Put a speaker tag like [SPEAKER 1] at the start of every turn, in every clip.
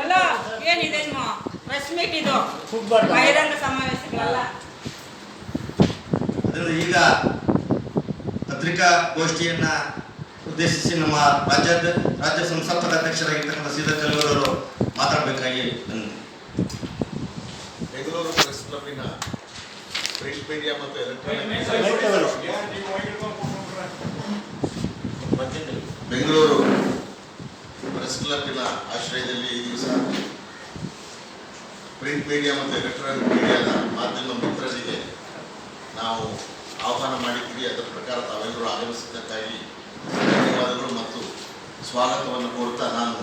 [SPEAKER 1] ಅಲ್ಲ ಏನಿದೆ press meet ಇದು ಬಹಿರಂಗ ಸಮಾವೇಶಗಳಲ್ಲ.
[SPEAKER 2] ಈಗ ಪತ್ರಿಕಾಗೋಷ್ಠಿಯನ್ನ ಉದ್ದೇಶಿಸಿ ನಮ್ಮ ರಾಜ್ಯ ಸಂಸ್ಥಾಪಕ ಅಧ್ಯಕ್ಷರಾಗಿರ್ತಕ್ಕಂಥ ಶ್ರೀಧರ್ ಕಲ್ಲೂರ್ ಅವರು ಮಾತಾಡಬೇಕಾಗಿ
[SPEAKER 3] ಬೆಂಗಳೂರು ಪ್ರೆಸ್ ಕ್ಲಬ್ಬಿನ ಪ್ರಿಂಟ್ ಮೀಡಿಯಾ ಮತ್ತು ಬೆಂಗಳೂರು ಪ್ರೆಸ್ ಕ್ಲಬ್ಬಿನ ಆಶ್ರಯದಲ್ಲಿ ಈ ದಿವಸ ಪ್ರಿಂಟ್ ಮೀಡಿಯಾ ಮತ್ತು ಎಲೆಕ್ಟ್ರಾನಿಕ್ ಮೀಡಿಯಾದ ಮಾಧ್ಯಮ ಮಿತ್ರರಿಗೆ ನಾವು ಆಹ್ವಾನ ಮಾಡಿದ್ದೀವಿ. ಅದರ ಪ್ರಕಾರ ತಾವೆಲ್ಲರೂ ಆಗಮಿಸಿದ್ದಕ್ಕಾಗಿ ಧನ್ಯವಾದಗಳು ಮತ್ತು ಸ್ವಾಗತವನ್ನು ಕೋರ್ತಾ ನಾನು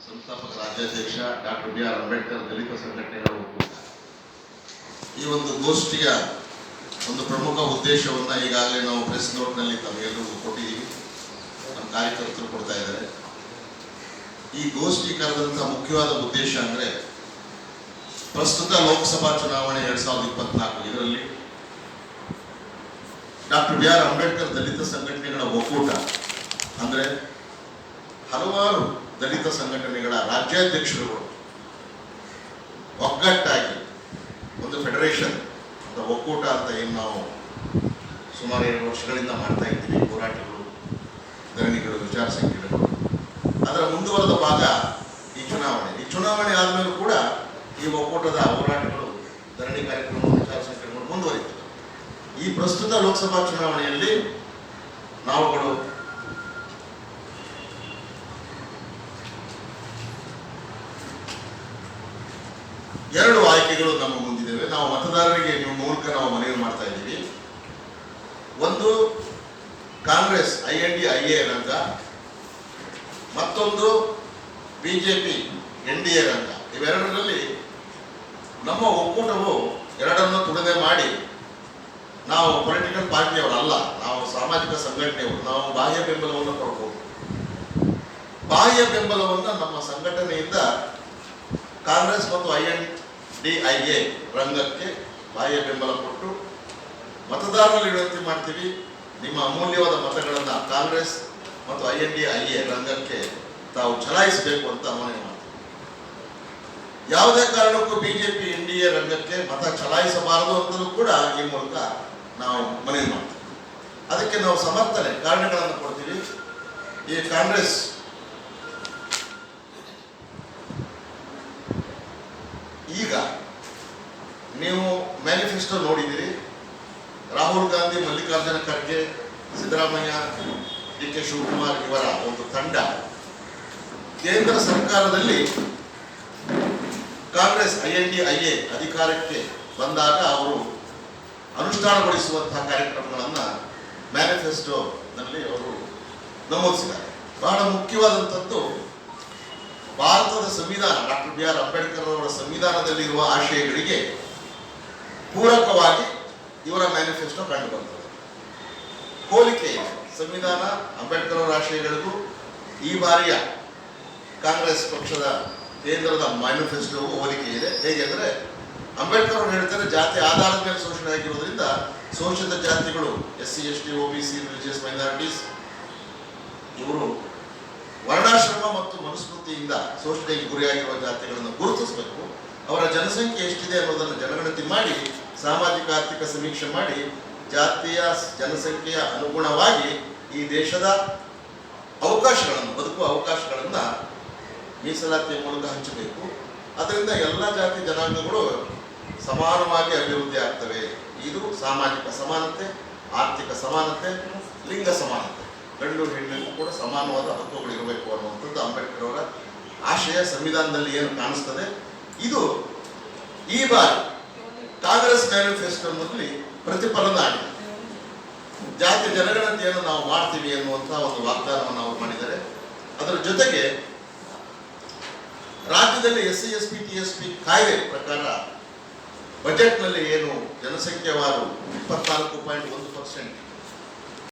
[SPEAKER 3] ಸಂಸ್ಥಾಪಕ ರಾಜ್ಯಾಧ್ಯಕ್ಷ ಡಾಕ್ಟರ್ ಬಿ.ಆರ್. ಅಂಬೇಡ್ಕರ್ ದಲಿತ ಸಂಘಟನೆಗಳು ಈ ಒಂದು ಗೋಷ್ಠಿಯ ಒಂದು ಪ್ರಮುಖ ಉದ್ದೇಶವನ್ನು ಈಗಾಗಲೇ ನಾವು ಪ್ರೆಸ್ ನೋಟ್ನಲ್ಲಿ ತಮಗೆಲ್ಲರಿಗೂ ಕೊಟ್ಟಿದ್ದೀವಿ, ನಮ್ಮ ಕಾರ್ಯಕರ್ತರು ಕೊಡ್ತಾ ಇದ್ದಾರೆ. ಈ ಗೋಷ್ಠಿ ಕರೆದಂಥ ಮುಖ್ಯವಾದ ಉದ್ದೇಶ ಅಂದರೆ ಪ್ರಸ್ತುತ ಲೋಕಸಭಾ ಚುನಾವಣೆ 2024 ಇದರಲ್ಲಿ ಡಾಕ್ಟರ್ ಬಿ.ಆರ್. ಅಂಬೇಡ್ಕರ್ ದಲಿತ ಸಂಘಟನೆಗಳ ಒಕ್ಕೂಟ ಅಂದರೆ ಹಲವಾರು ದಲಿತ ಸಂಘಟನೆಗಳ ರಾಜ್ಯಾಧ್ಯಕ್ಷರುಗಳು ಒಗ್ಗಟ್ಟಾಗಿ ಒಂದು ಫೆಡರೇಷನ್ ಅಂತ ಒಕ್ಕೂಟ ಅಂತ ಏನು ನಾವು ಸುಮಾರು 2 ವರ್ಷಗಳಿಂದ ಮಾಡ್ತಾ ಇದ್ದೀವಿ, ಹೋರಾಟಗಳು, ಧರಣಿಗಳು, ವಿಚಾರ ಸಂಕಿರಣಗಳು, ಅದರ ಮುಂದುವರೆದ ಭಾಗ ಈ ಚುನಾವಣೆ ಆದಮೇಲೂ ಕೂಡ ಈ ಒಕ್ಕೂಟದ ಹೋರಾಟಗಳು, ಧರಣಿ ಕಾರ್ಯಕ್ರಮ, ವಿಚಾರ ಸಂಕಿರಣಗಳು ಮುಂದುವರಿತವೆ. ಈ ಪ್ರಸ್ತುತ ಲೋಕಸಭಾ ಚುನಾವಣೆಯಲ್ಲಿ ನಾವುಗಳು ಎರಡು ಆಯ್ಕೆಗಳು ನಮ್ಮ ಮುಂದಿದ್ದೇವೆ. ನಾವು ಮತದಾರರಿಗೆ ನಿಮ್ಮ ಮೂಲಕ ನಾವು ಮನವಿ ಮಾಡ್ತಾ ಇದ್ದೀವಿ. ಒಂದು ಕಾಂಗ್ರೆಸ್ IND-IA ರಂಗ, ಮತ್ತೊಂದು ಬಿಜೆಪಿ NDA ರಂಗ. ಇವೆರಡರಲ್ಲಿ ನಮ್ಮ ಒಕ್ಕೂಟವು ಎರಡನ್ನು ತುಲನೆ ಮಾಡಿ, ನಾವು ಪೊಲಿಟಿಕಲ್ ಪಾರ್ಟಿಯವರಲ್ಲ, ನಾವು ಸಾಮಾಜಿಕ ಸಂಘಟನೆಯವರು, ನಾವು ಬಾಹ್ಯ ಬೆಂಬಲವನ್ನು ಕೊಡಬಹುದು. ಬಾಹ್ಯ ಬೆಂಬಲವನ್ನು ನಮ್ಮ ಸಂಘಟನೆಯಿಂದ ಕಾಂಗ್ರೆಸ್ ಮತ್ತು IND-IA ರಂಗಕ್ಕೆ ಬಾಹ್ಯ ಬೆಂಬಲ ಕೊಟ್ಟು ಮತದಾರರಲ್ಲಿ ವಿನಂತಿ ಮಾಡ್ತೀವಿ, ನಿಮ್ಮ ಅಮೂಲ್ಯವಾದ ಮತಗಳನ್ನು ಕಾಂಗ್ರೆಸ್ ಮತ್ತು IND-IA ರಂಗಕ್ಕೆ ತಾವು ಚಲಾಯಿಸಬೇಕು ಅಂತ ಮನವಿ ಮಾಡ್ತೀವಿ. ಯಾವುದೇ ಕಾರಣಕ್ಕೂ ಬಿಜೆಪಿ NDA ರಂಗಕ್ಕೆ ಮತ ಚಲಾಯಿಸಬಾರದು ಅಂತಲೂ ಕೂಡ ಈ ಮೂಲಕ ನಾವು ಮನವಿ ಮಾಡ್ತೀವಿ. ಅದಕ್ಕೆ ನಾವು ಸಮರ್ಥನೆ ಕಾರಣಗಳನ್ನು ಕೊಡ್ತೀವಿ. ಈ ಕಾಂಗ್ರೆಸ್ ಈಗ ನೀವು ಮ್ಯಾನಿಫೆಸ್ಟೋ ನೋಡಿದ್ದೀರಿ. ರಾಹುಲ್ ಗಾಂಧಿ, ಮಲ್ಲಿಕಾರ್ಜುನ ಖರ್ಗೆ, ಸಿದ್ದರಾಮಯ್ಯ, DK ಶಿವಕುಮಾರ್ ಇವರ ಒಂದು ತಂಡ ಕೇಂದ್ರ ಸರ್ಕಾರದಲ್ಲಿ ಕಾಂಗ್ರೆಸ್ IND-IA ಅಧಿಕಾರಕ್ಕೆ ಬಂದಾಗ ಅವರು ಅನುಷ್ಠಾನಗೊಳಿಸುವಂತಹ ಕಾರ್ಯಕ್ರಮಗಳನ್ನು ಮ್ಯಾನಿಫೆಸ್ಟೋನಲ್ಲಿ ಅವರು ನಮೂದಿಸಿದ್ದಾರೆ. ಬಹಳ ಮುಖ್ಯವಾದಂಥದ್ದು ಭಾರತದ ಸಂವಿಧಾನ, ಡಾಕ್ಟರ್ ಬಿ.ಆರ್. ಅಂಬೇಡ್ಕರ್ ಅವರ ಸಂವಿಧಾನದಲ್ಲಿರುವ ಆಶಯಗಳಿಗೆ ಪೂರಕವಾಗಿ ಇವರ ಮ್ಯಾನಿಫೆಸ್ಟೋ ಕಂಡುಬರುತ್ತದೆ. ಹೋಲಿಕೆ ಇದೆ. ಸಂವಿಧಾನ, ಅಂಬೇಡ್ಕರ್ ಅವರ ಆಶಯಗಳಿಗೂ ಈ ಬಾರಿಯ ಕಾಂಗ್ರೆಸ್ ಪಕ್ಷದ ಕೇಂದ್ರದ ಮ್ಯಾನಿಫೆಸ್ಟೋಗೂ ಹೋಲಿಕೆ ಇದೆ. ಹೇಗೆಂದರೆ ಅಂಬೇಡ್ಕರ್ ಅವರು ಹೇಳ್ತಾರೆ, ಜಾತಿ ಆಧಾರದ ಮೇಲೆ ಶೋಷಣೆ ಆಗಿರೋದ್ರಿಂದ ಶೋಷಿತ ಜಾತಿಗಳು SC, ST, OBC, religious minorities ಇವರು ವರ್ಣಾಶ್ರಮ ಮತ್ತು ಮನುಸ್ಮೃತಿಯಿಂದ ಶೋಷಣೆಗೆ ಗುರಿಯಾಗಿರುವ ಜಾತಿಗಳನ್ನು ಗುರುತಿಸಬೇಕು. ಅವರ ಜನಸಂಖ್ಯೆ ಎಷ್ಟಿದೆ ಅನ್ನೋದನ್ನು ಜನಗಣತಿ ಮಾಡಿ, ಸಾಮಾಜಿಕ ಆರ್ಥಿಕ ಸಮೀಕ್ಷೆ ಮಾಡಿ, ಜಾತಿಯ ಜನಸಂಖ್ಯೆಯ ಅನುಗುಣವಾಗಿ ಈ ದೇಶದ ಅವಕಾಶಗಳನ್ನು, ಬದುಕುವ ಅವಕಾಶಗಳನ್ನು ಮೀಸಲಾತಿಯ ಮೂಲಕ ಹಂಚಬೇಕು. ಅದರಿಂದ ಎಲ್ಲ ಜಾತಿ ಜನಾಂಗಗಳು ಸಮಾನವಾಗಿ ಅಭಿವೃದ್ಧಿ ಆಗ್ತವೆ. ಇದು ಸಾಮಾಜಿಕ ಸಮಾನತೆ, ಆರ್ಥಿಕ ಸಮಾನತೆ, ಲಿಂಗ ಸಮಾನತೆ, ಗಂಡು ಹೆಣ್ಣಿಗೂ ಕೂಡ ಸಮಾನವಾದ ಹಕ್ಕುಗಳು ಇರಬೇಕು ಅನ್ನುವಂಥದ್ದು ಅಂಬೇಡ್ಕರ್ ಅವರ ಆಶಯ. ಸಂವಿಧಾನದಲ್ಲಿ ಏನು ಕಾಣಿಸ್ತದೆ ಇದು ಈ ಬಾರಿ ಕಾಂಗ್ರೆಸ್ ಮ್ಯಾನಿಫೆಸ್ಟೋನಲ್ಲಿ ಪ್ರತಿಫಲನ ಆಗಿದೆ. ಜಾತಿ ಜನಗಣತಿಯನ್ನು ನಾವು ಮಾಡ್ತೀವಿ ಎನ್ನುವಂಥ ಒಂದು ವಾಗ್ದಾನವನ್ನು ಅವರು ಮಾಡಿದ್ದಾರೆ. ಅದರ ಜೊತೆಗೆ ರಾಜ್ಯದಲ್ಲಿ SC, ST, TSP ಕಾಯ್ದೆ ಪ್ರಕಾರ ಬಜೆಟ್ನಲ್ಲಿ ಏನು ಜನಸಂಖ್ಯೆವಾರು 24.1%